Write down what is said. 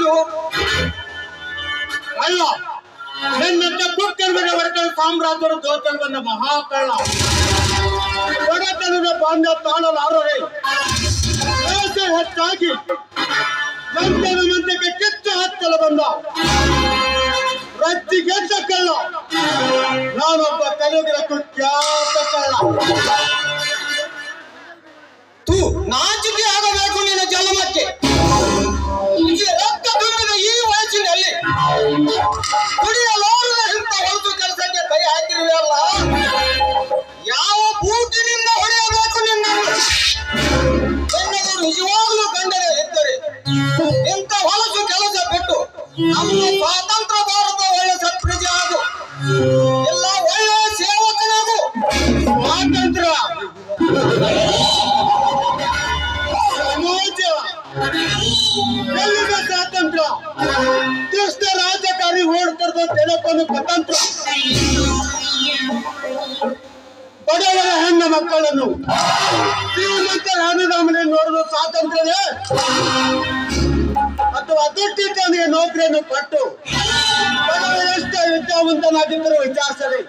ಇದು ಅಲ್ಲ, ನಿನ್ನಂತ ಕುಕ್ಕರ್ಗಡೆ ವರ್ಗದ ಸಾಮ್ರಾಜ್ಯರು ದೋಚಲು ಬಂದ ಮಹಾಕಳ್ಳ. ಒಡೆತನದ ಬಾಂಧ ತಾಳಲಾರರೆ ಆಸೆ ಹೆಚ್ಚಾಗಿ ಮಂತ್ರದ ಮಂತ್ರಕ್ಕೆ ಕಿತ್ತು ಹತ್ತಲು ಬಂದ ರಚ್ಚಿ ಗೆದ್ದ ಕಳ್ಳ. ನಾನೊಬ್ಬ ತೆಲುಗಿನ ಕುಖ್ಯಾತ ಕಳ್ಳ. ನಾಚಿಕೆ ಆಗಬೇಕು ನಿನ್ನ ಜನ್ಮಕ್ಕೆ. ರಕ್ತ ತುಂಬಿದ ಈ ವಯಸ್ಸಿನಲ್ಲಿ ಕುಡಿಯಲಾರದ ಇಂಥ ಹೊಲಸು ಕೆಲಸಕ್ಕೆ ಕೈ ಹಾಕಿರುವಲ್ಲ. ಯಾವ ಬೂಟಿನಿಂದ ಹೊಡೆಯಬೇಕು ನಿನ್ನನ್ನು? ನಿನ್ನದು ನಿಜವಾಗಲೂ ಗಂಡನ ಇದ್ದರೆ ಇಂಥ ಹೊಲಸು ಕೆಲಸ ಬಿಟ್ಟು ನಮ್ಮ ಸ್ವಾತಂತ್ರ್ಯ ಭಾರತ ಒಳ್ಳೆ ಸತ್ಪ್ರಜೆ ಆಗು, ಎಲ್ಲ ಒಳ್ಳೆಯ ಸೇವಕನಾಗು. ಸ್ವಾತಂತ್ರ್ಯ ಎಲ್ಲಿದ ಸ್ವಾತಂತ್ರ್ಯ? ದುಷ್ಟ ರಾಜಕಾರಿ ಓಡ್ತಿರ್ದ ತೆಲಪನ್ನು ಸ್ವತಂತ್ರ. ಬಡವರ ಹೆಣ್ಣು ಮಕ್ಕಳನ್ನು ಶ್ರೀಮಂತರ ಹಣದ ಮನೆ ನೋಡಲು ಸ್ವಾತಂತ್ರ್ಯವೇ? ಅಥವಾ ದುಡ್ಡಿದ್ದವನಿಗೆ ನೌಕರಿಯನ್ನು ಕೊಟ್ಟು ಬಡವ ಎಷ್ಟೇ ವಿದ್ಯಾವಂತನಾಗಿದ್ದರೂ ವಿಚಾರಿಸಲಿ.